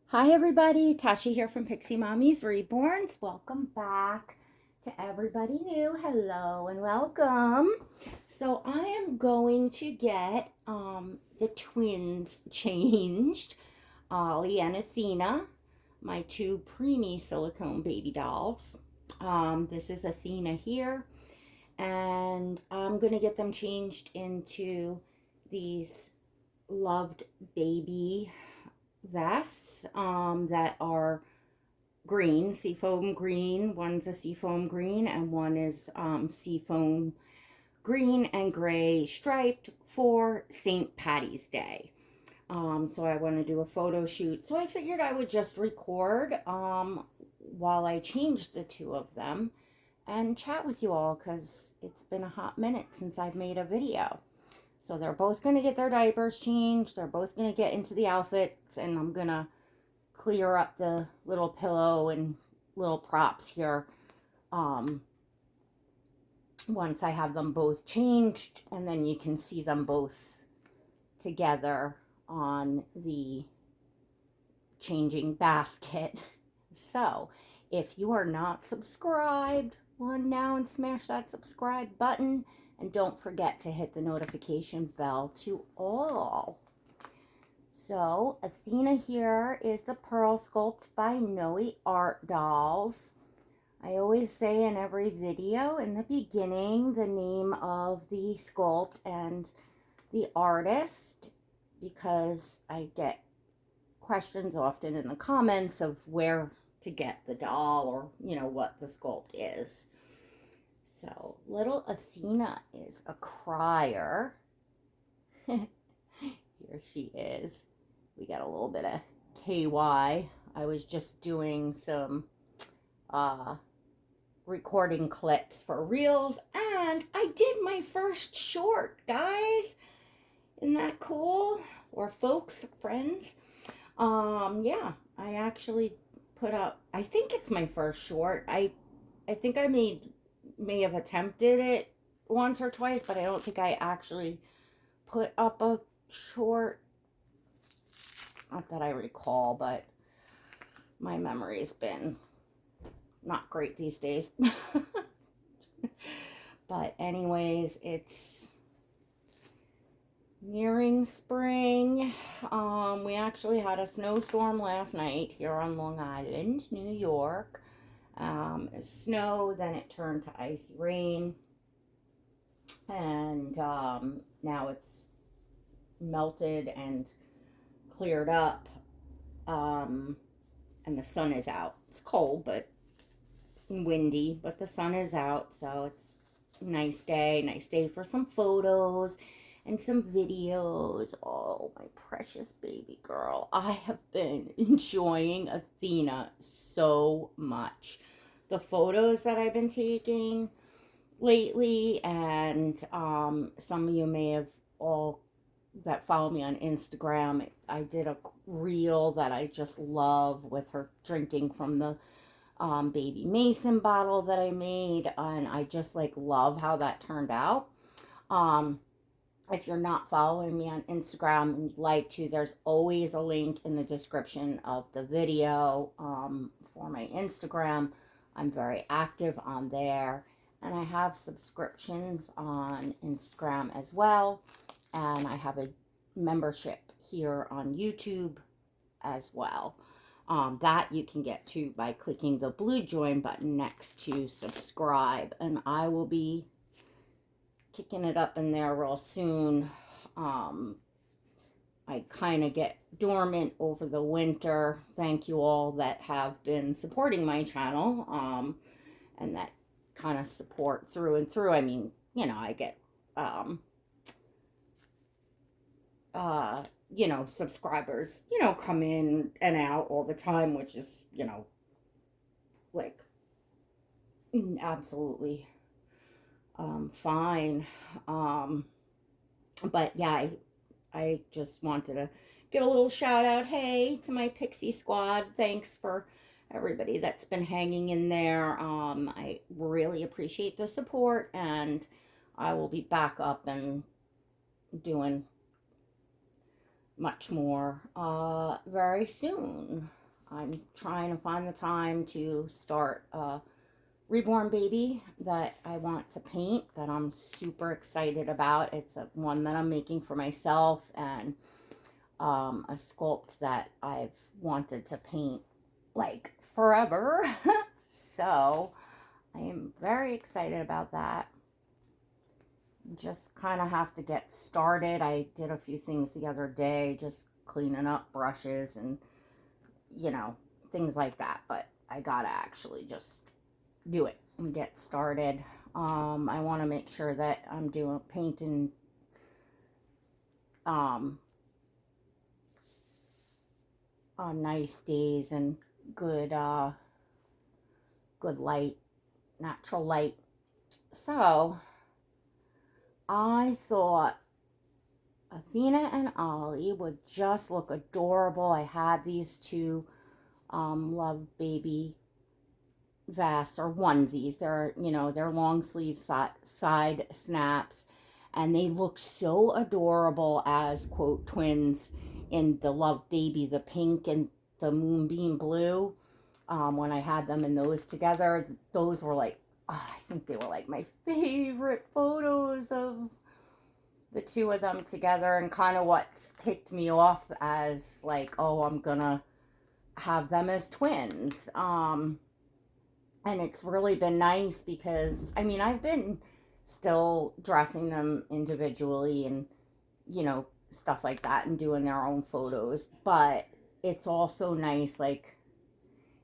Hi everybody, Tasha here from Pixie Mommy's Reborns. Welcome back to everybody new. Hello and welcome. So I am going to get the twins changed, Ollie and Athena, my two preemie silicone baby dolls. This is Athena here, and I'm going to get them changed into these loved baby vests that are green, seafoam green. One's a seafoam green and one is seafoam green and gray striped for St. Patty's Day. So I want to do a photo shoot. So I figured I would just record while I changed the two of them and chat with you all because it's been a hot minute since I've made a video. So they're both going to get their diapers changed. They're both going to get into the outfits, and I'm going to clear up the little pillow and little props here once I have them both changed, and then you can see them both together on the changing basket. So if you are not subscribed, run now and smash that subscribe button. And don't forget to hit the notification bell to all. So Athena here is the Pearl Sculpt by Noemie Art Dolls. I always say in every video in the beginning the name of the sculpt and the artist, because I get questions often in the comments of where to get the doll or what the sculpt is. So little Athena is a crier. Here she is. We got a little bit of KY. I was just doing some recording clips for reels, and I did my first short, guys. Isn't that cool? Or folks, friends. Yeah, I actually put up, I think it's my first short. I think I may have attempted it once or twice, but I don't think I actually put up a short. Not that I recall, but my memory's been not great these days. But anyways, it's nearing spring. We actually had a snowstorm last night here on Long Island, New York. Snow, then it turned to icy rain, and now it's melted and cleared up, and the sun is out. It's cold but windy, but the sun is out, so it's a nice day for some photos and some videos. Oh, my precious baby girl. I have been enjoying Athena so much. The photos that I've been taking lately, and some of you may have all that follow me on Instagram. I did a reel that I just love with her drinking from the baby mason bottle that I made, and I just love how that turned out. If you're not following me on Instagram and you'd like to, there's always a link in the description of the video for my Instagram. I'm very active on there, and I have subscriptions on Instagram as well, and I have a membership here on YouTube as well. That you can get to by clicking the blue join button next to subscribe, and I will be kicking it up in there real soon. I kind of get dormant over the winter. Thank you all that have been supporting my channel, and that kind of support through and through. I mean, I get subscribers, come in and out all the time, which is, like absolutely fine. But yeah, I just wanted to give a little shout out, hey, to my Pixie squad. Thanks for everybody that's been hanging in there. I really appreciate the support, and I will be back up and doing much more very soon. I'm trying to find the time to start a reborn baby that I want to paint, that I'm super excited about. It's one that I'm making for myself, and a sculpt that I've wanted to paint like forever. So I am very excited about that. Just kind of have to get started. I did a few things the other day, just cleaning up brushes and, you know, things like that. But I gotta actually just do it and get started. I want to make sure that I'm doing painting on nice days and good good light, natural light. So I thought Athena and Ollie would just look adorable. I had these two Love Baby vests or onesies. They're, you know, they're long sleeve side snaps, and they look so adorable as quote twins in the Love Baby, the pink and the moonbeam blue. When I had them in those together, those were like, oh, I think they were like my favorite photos of the two of them together, and kind of what's kicked me off as like, oh, I'm gonna have them as twins. And it's really been nice because, I mean, I've been still dressing them individually and, you know, stuff like that, and doing their own photos, but it's also nice, like,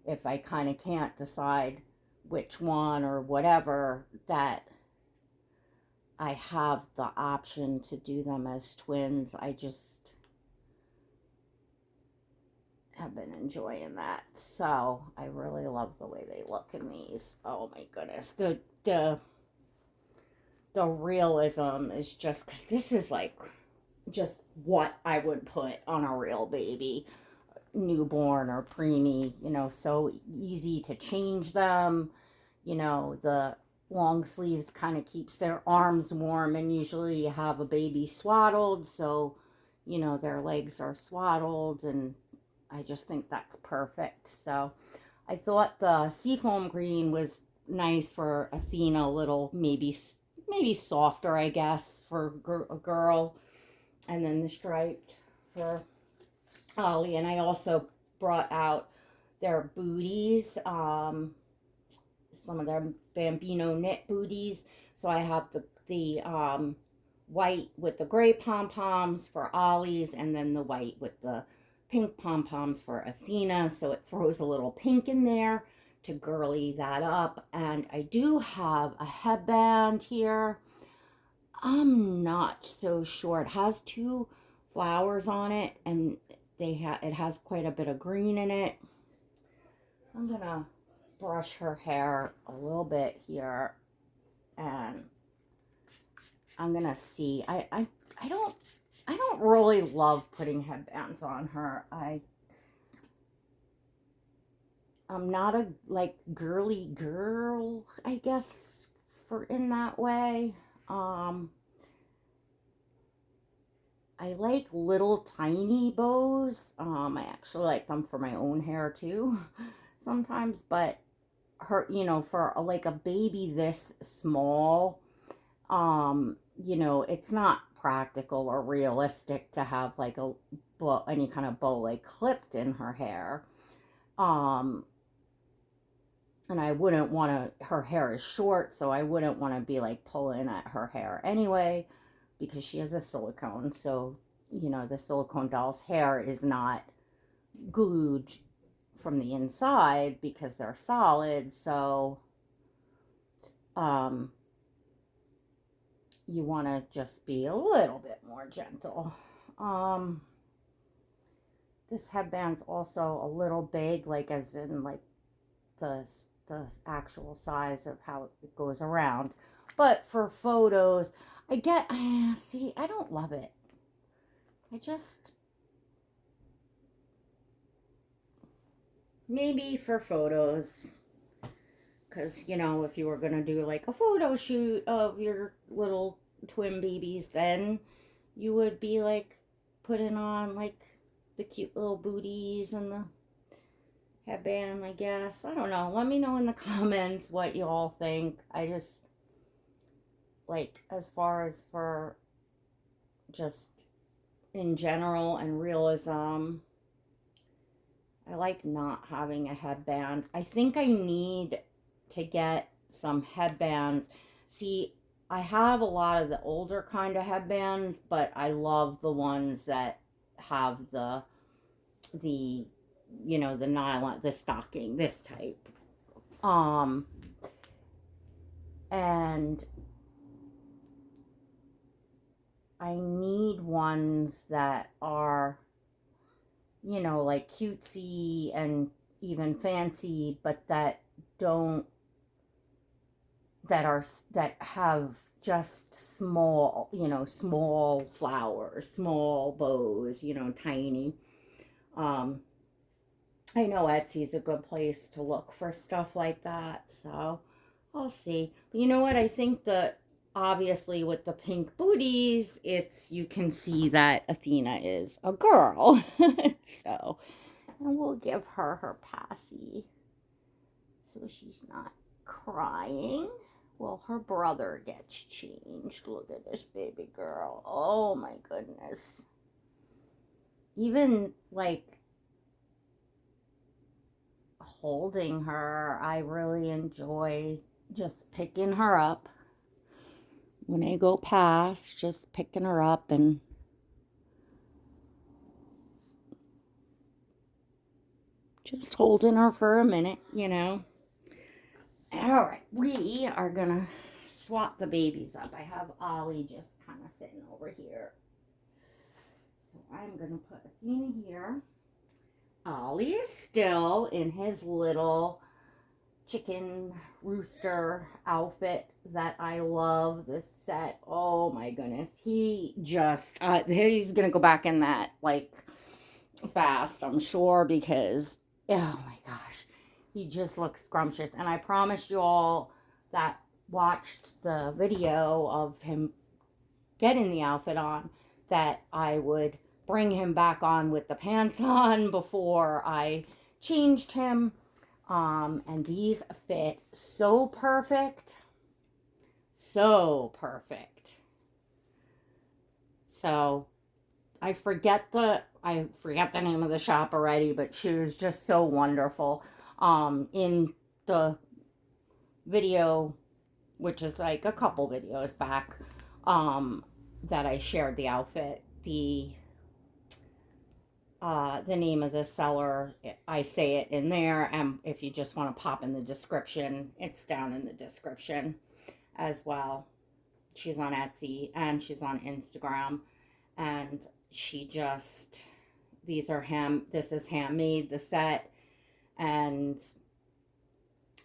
if I kind of can't decide which one or whatever, that I have the option to do them as twins. I just have been enjoying that. So I really love the way they look in these. Oh my goodness. The realism is just, because this is like just what I would put on a real baby, newborn or preemie, you know, so easy to change them. You know, the long sleeves kind of keeps their arms warm, and usually you have a baby swaddled, so, you know, their legs are swaddled, and I just think that's perfect. So I thought the seafoam green was nice for Athena, a little maybe softer, I guess, for a girl, and then the striped for Ollie. And I also brought out their booties, some of their Bambino knit booties. So I have the white with the gray pom-poms for Ollie's, and then the white with the pink pom-poms for Athena. So it throws a little pink in there to girly that up. And I do have a headband here. I'm not so sure. It has two flowers on it, and it has quite a bit of green in it. I'm gonna brush her hair a little bit here, and I'm gonna see. I don't really love putting headbands on her. I'm not a like girly girl, I guess, for in that way. I like little tiny bows. I actually like them for my own hair too sometimes, but her, you know, for like a baby this small, you know, it's not practical or realistic to have like a bow, any kind of bow like clipped in her hair. Um, and I wouldn't want to, her hair is short, so I wouldn't want to be like pulling at her hair anyway, because she has a silicone. So, you know, the silicone doll's hair is not glued from the inside because they're solid. So, um, you want to just be a little bit more gentle. Um, this headband's also a little big, like as in like the the actual size of how it goes around. But for photos, I get, see, I don't love it. I just, maybe for photos, because, you know, if you were going to do like a photo shoot of your little twin babies, then you would be like putting on like the cute little booties and the headband, I guess. I don't know. Let me know in the comments what you all think. I just like, as far as for just in general and realism, I like not having a headband. I think I need to get some headbands. See, I have a lot of the older kind of headbands, but I love the ones that have the the nylon, the stocking, this type. And I need ones that are, like cutesy and even fancy, but that don't, that have just small, small flowers, small bows, tiny. I know Etsy's a good place to look for stuff like that, so I'll see. But you know what? I think that obviously with the pink booties, you can see that Athena is a girl. So, and we'll give her her passy so she's not crying. Well, her brother gets changed. Look at this baby girl. Oh my goodness. Even like holding her, I really enjoy just picking her up when I go past, just picking her up and just holding her for a minute, All right, we are gonna swap the babies up. I have Ollie just kind of sitting over here, so I'm gonna put Athena here. Ollie is still in his little chicken rooster outfit that I love. This set, oh my goodness, he just he's gonna go back in that like fast, I'm sure, because oh my gosh, he just looks scrumptious. And I promise you all that watched the video of him getting the outfit on that I would bring him back on with the pants on before I changed him. And these fit so perfect. So perfect. So I forget the name of the shop already, but she was just so wonderful. In the video, which is like a couple videos back, that I shared the outfit, the name of the seller, I say it in there, and if you just want to pop in the description, it's down in the description as well. She's on Etsy and she's on Instagram, and she just, this is handmade, the set, and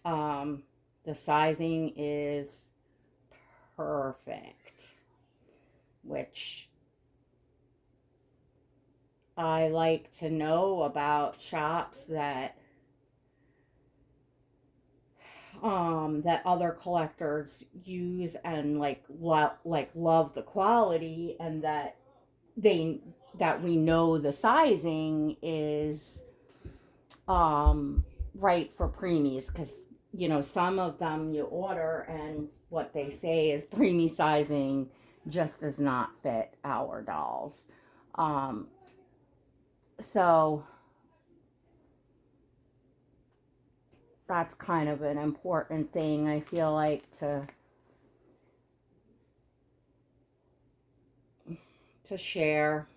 the sizing is perfect, which I like to know about shops that that other collectors use and like love the quality, and that we know the sizing is right for preemies, because some of them you order and what they say is preemie sizing just does not fit our dolls. So that's kind of an important thing, I feel like, to share.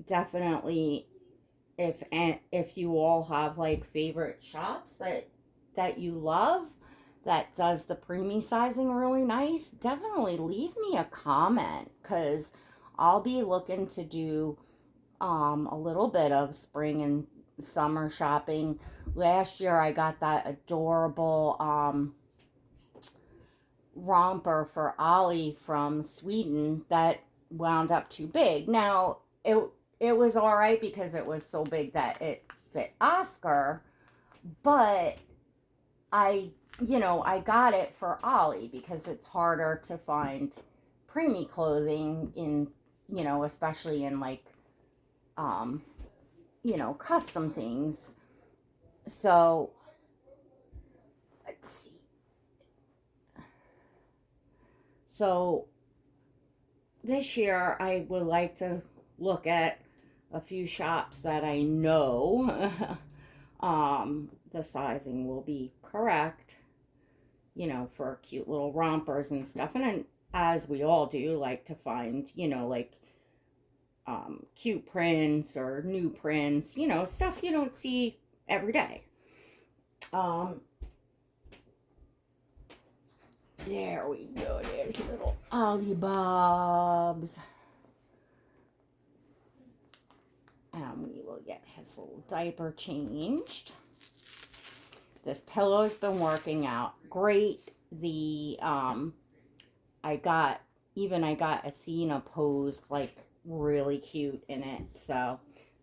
Definitely, if you all have like favorite shops that you love that does the preemie sizing really nice, definitely leave me a comment, because I'll be looking to do a little bit of spring and summer shopping. Last year I got that adorable romper for Ollie from Sweden that wound up too big. Now it was all right because it was so big that it fit Oscar, but I got it for Ollie because it's harder to find preemie clothing in, you know, especially in like, you know, custom things. So let's see. So this year I would like to look at a few shops that I know the sizing will be correct, you know, for cute little rompers and stuff. And then, as we all do, like to find, you know, like cute prints or new prints, you know, stuff you don't see every day. There we go. There's little Ollie Bobs. And we will get his little diaper changed. This pillow's been working out great. The I got Athena posed like really cute in it. So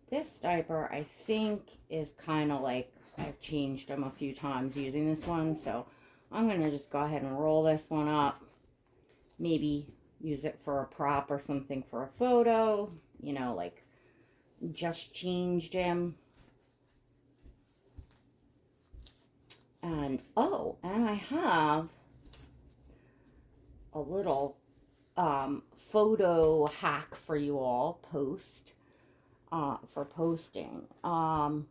this diaper I think is kind of like, I've changed them a few times using this one, so I'm gonna just go ahead and roll this one up. Maybe use it for a prop or something for a photo, you know, like just changed him. And oh, and I have a little photo hack for you all for posting. I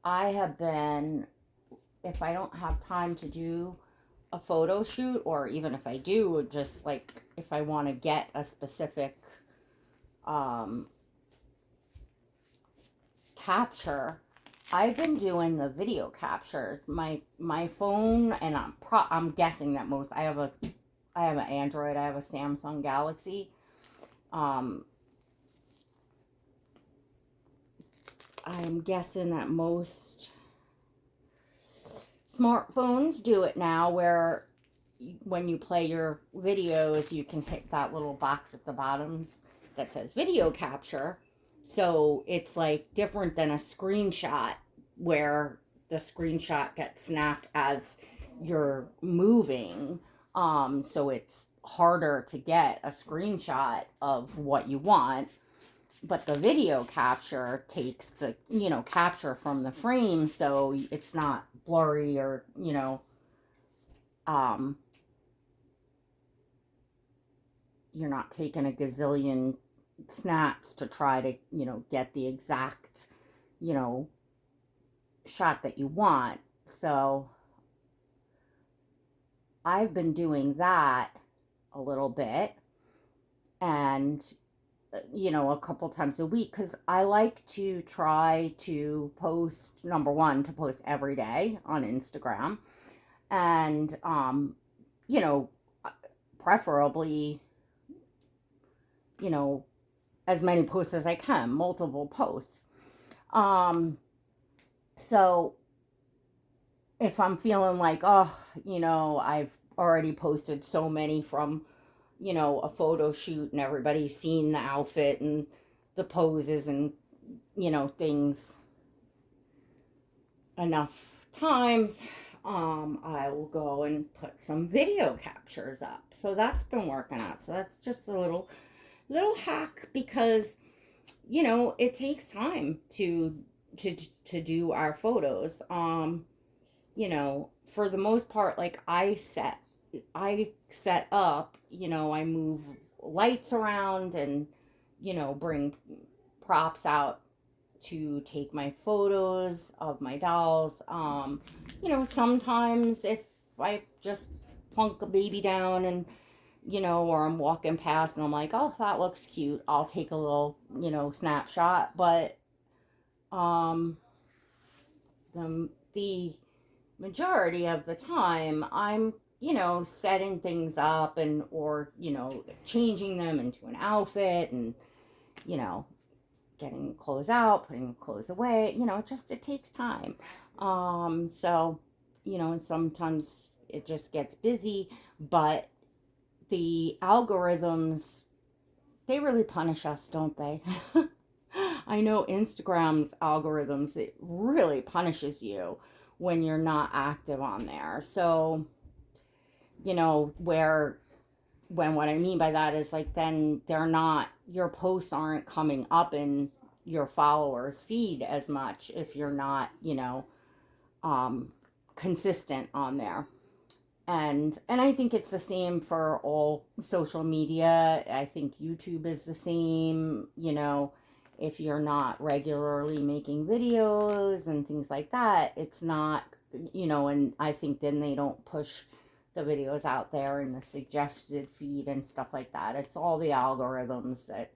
have been, if I don't have time to do a photo shoot, or even if I do, just like if I want to get a specific capture, I've been doing the video captures. My phone, and I'm guessing that I have an Android, I have a Samsung Galaxy. I'm guessing that most smartphones do it now, where when you play your videos, you can hit that little box at the bottom that says video capture. So it's like different than a screenshot, where the screenshot gets snapped as you're moving. So it's harder to get a screenshot of what you want. But the video capture takes the, you know, capture from the frame, so it's not blurry or, you know, you're not taking a gazillion snaps to try to, you know, get the exact, you know, shot that you want. So I've been doing that a little bit, and you know, a couple times a week, because I like to try to post, number one, to post every day on Instagram, and you know, preferably, you know, as many posts as I can, multiple posts. So if I'm feeling like, oh, you know, I've already posted so many from, you know, a photo shoot, and everybody's seen the outfit and the poses and, you know, things enough times, I will go and put some video captures up. So that's been working out. So that's just a little hack, because, you know, it takes time to do our photos. You know, for the most part, like I set up, you know, I move lights around and, you know, bring props out to take my photos of my dolls. You know, sometimes if I just plunk a baby down and, you know, or I'm walking past and I'm like, oh, that looks cute, I'll take a little, you know, snapshot. But the majority of the time I'm, you know, setting things up, and or, you know, changing them into an outfit, and, you know, getting clothes out, putting clothes away, you know, it takes time. So, you know, and sometimes it just gets busy, but the algorithms, they really punish us, don't they? I know Instagram's algorithms, it really punishes you when you're not active on there. So, you know, where when what I mean by that is like then they're not, your posts aren't coming up in your followers feed as much if you're not, um consistent on there. And I think it's the same for all social media. I think YouTube is the same, if you're not regularly making videos and things like that, it's not, and I think then they don't push the videos out there in the suggested feed and stuff like that. It's all the algorithms that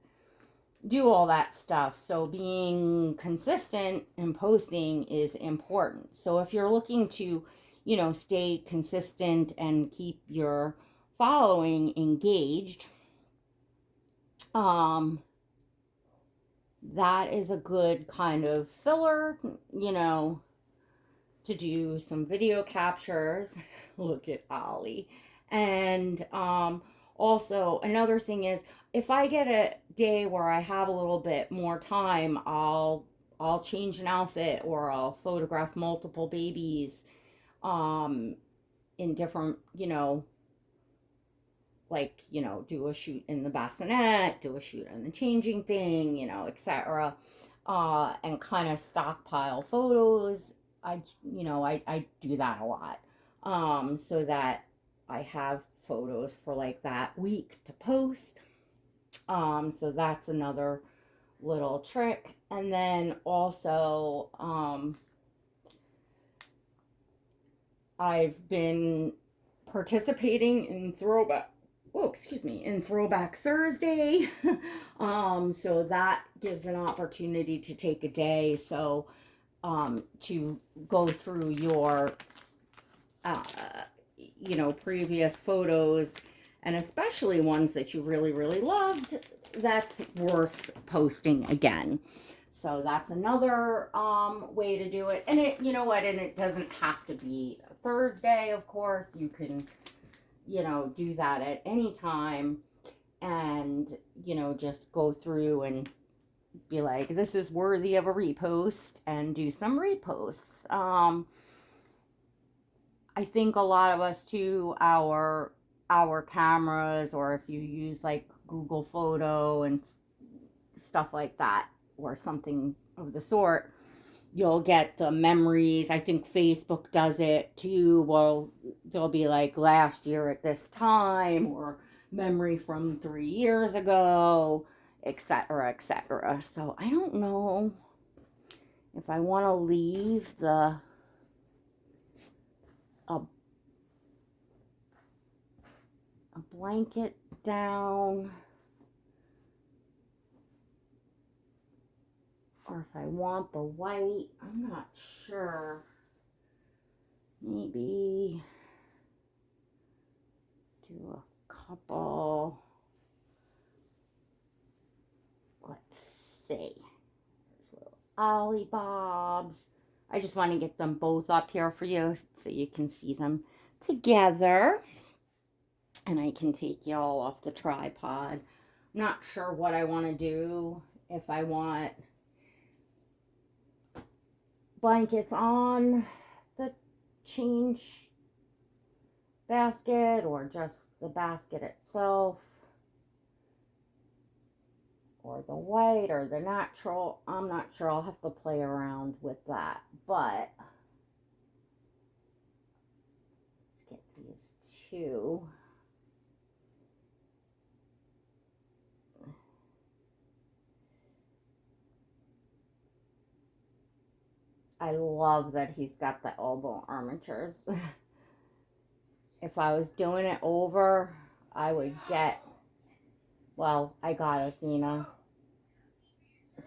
do all that stuff. So being consistent in posting is important. So if you're looking to, stay consistent and keep your following engaged, that is a good kind of filler, to do some video captures. Look at Ollie. And also, another thing is, if I get a day where I have a little bit more time, I'll change an outfit or I'll photograph multiple babies in different, like, do a shoot in the bassinet, do a shoot in the changing thing, etc. And kind of stockpile photos. I do that a lot. So that I have photos for like that week to post. So that's another little trick. And then also, I've been participating in Throwback Thursday. So that gives an opportunity to take a day. So, to go through your, previous photos, and especially ones that you really, really loved, that's worth posting again. So that's another way to do it. And and it doesn't have to be a Thursday, of course. You can, do that at any time and, just go through and be like, this is worthy of a repost, and do some reposts. I think a lot of us too, our cameras, or if you use like Google Photo and stuff like that, or something of the sort, you'll get the memories. I think Facebook does it too. Well, they'll be like last year at this time, or memory from 3 years ago, etc., etc. So I don't know if I want to leave a blanket down, or if I want the white. I'm not sure. Maybe do a couple. Let's see. There's little Ollie Bobs. I just want to get them both up here for you so you can see them together. And I can take you all off the tripod. I'm not sure what I want to do. If I want blankets on the change basket, or just the basket itself, or the white, or the natural. I'm not sure. I'll have to play around with that. But let's get these two. I love that he's got the elbow armatures. If I was doing it over, I would get, well, I got Athena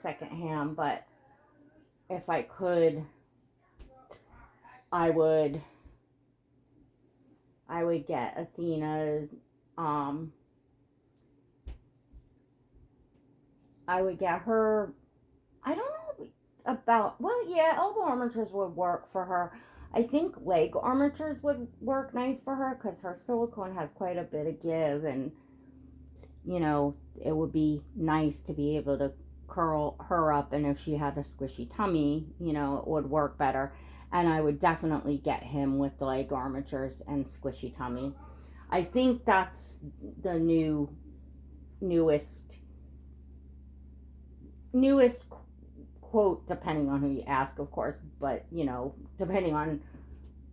secondhand, but if I could, I would get Athena's, I would get her, I don't know about, well, yeah, elbow armatures would work for her. I think leg armatures would work nice for her because her silicone has quite a bit of give, and it would be nice to be able to curl her up, and if she had a squishy tummy, it would work better. And I would definitely get him with the leg armatures and squishy tummy. I think that's the newest newest quote, depending on who you ask, of course, but depending on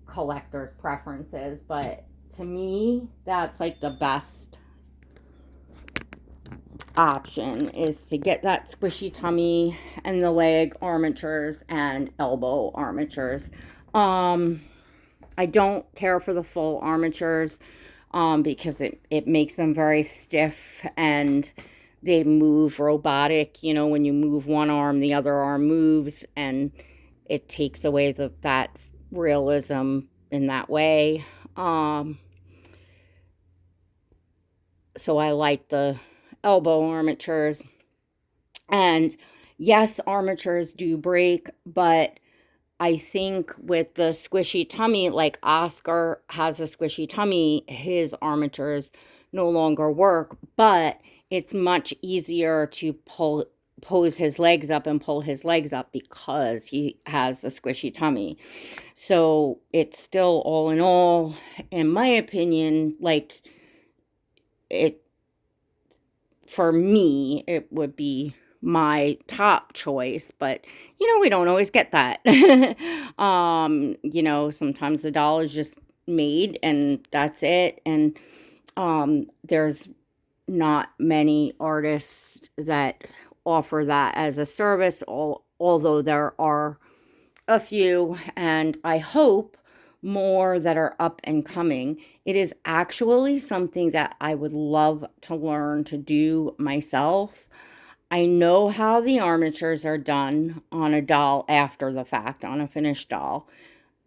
collectors' preferences. But to me, that's like the best option, is to get that squishy tummy and the leg armatures and elbow armatures. I don't care for the full armatures because it makes them very stiff and they move robotic. When you move one arm, the other arm moves, and it takes away that realism in that way. So I like the elbow armatures. And yes, armatures do break, but I think with the squishy tummy, like Oscar has a squishy tummy, his armatures no longer work, but it's much easier to pose his legs up and pull his legs up because he has the squishy tummy. So it's still, all in all, in my opinion, like, it, for me, it would be my top choice, but we don't always get that. Sometimes the doll is just made and that's it. And there's not many artists that offer that as a service, although there are a few, and I hope more that are up and coming. It is actually something that I would love to learn to do myself. I know how the armatures are done on a doll after the fact, on a finished doll,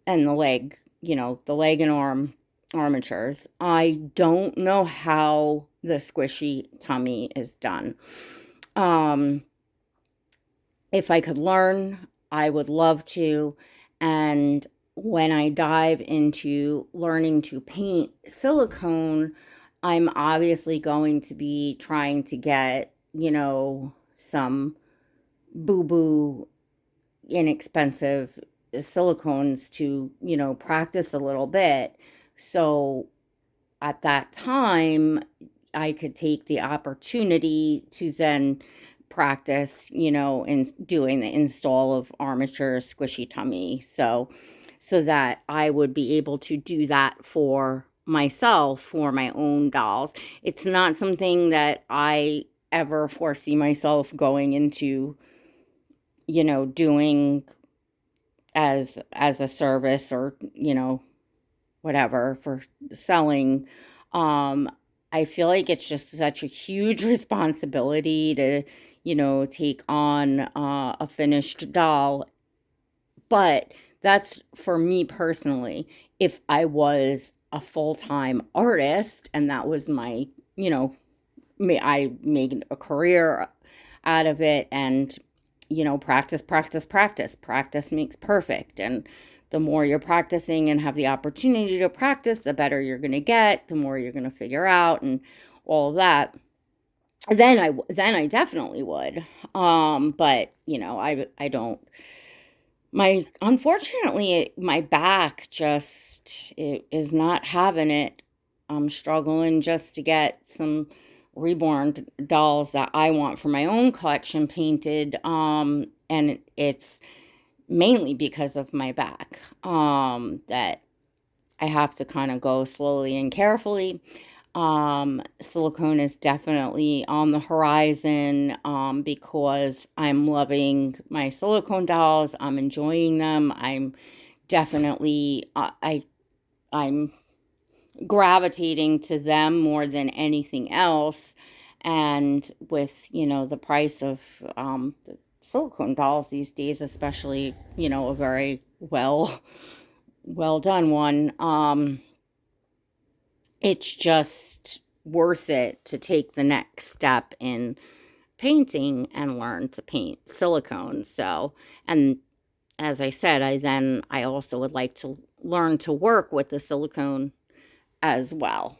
and the leg and arm armatures. I don't know how the squishy tummy is done. If I could learn, I would love to. And when I dive into learning to paint silicone, I'm obviously going to be trying to get, some boo-boo inexpensive silicones to, practice a little bit. So at that time, I could take the opportunity to then practice, in doing the install of armature squishy tummy. So that I would be able to do that for myself, for my own dolls. It's not something that I ever foresee myself going into, doing as a service, or, whatever, for selling. I feel like it's just such a huge responsibility to, take on a finished doll. But that's for me personally. If I was a full-time artist and that was my, I made a career out of it, and, practice, practice, practice. Practice makes perfect. And the more you're practicing and have the opportunity to practice, the better you're going to get, the more you're going to figure out, and all of that. Then I definitely would. But I don't. Unfortunately, my back just, it is not having it. I'm struggling just to get some reborn dolls that I want for my own collection painted. And it's mainly because of my back, that I have to kind of go slowly and carefully. Silicone is definitely on the horizon, because I'm loving my silicone dolls. I'm enjoying them. I'm definitely, I'm gravitating to them more than anything else. And with, the price of the silicone dolls these days, especially, a very well done one, it's just worth it to take the next step in painting and learn to paint silicone. So, and as I said, I also would like to learn to work with the silicone as well.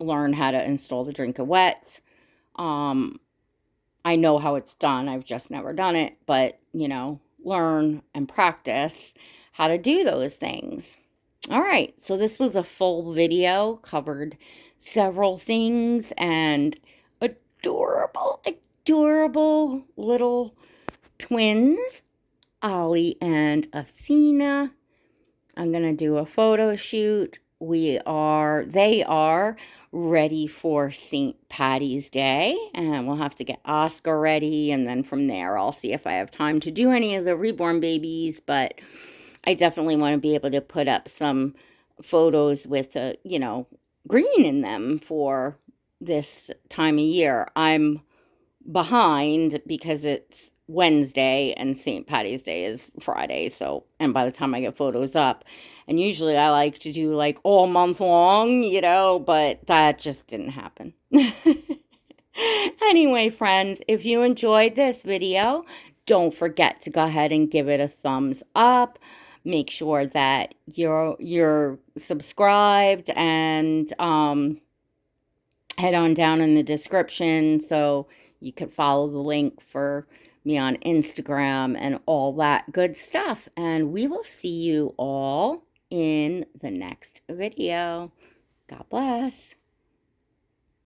Learn how to install the drink of wets. I know how it's done. I've just never done it, but, learn and practice how to do those things. All right, so this was a full video, covered several things, and adorable, adorable little twins, Ollie and Athena. I'm going to do a photo shoot. They are ready for St. Patty's Day, and we'll have to get Oscar ready, and then from there I'll see if I have time to do any of the reborn babies, but I definitely want to be able to put up some photos with, green in them for this time of year. I'm behind because it's Wednesday and St. Patty's Day is Friday. So, and by the time I get photos up, and usually I like to do like all month long, but that just didn't happen. Anyway, friends, if you enjoyed this video, don't forget to go ahead and give it a thumbs up. Make sure that you're subscribed, and head on down in the description so you can follow the link for me on Instagram and all that good stuff. And we will see you all in the next video. God bless.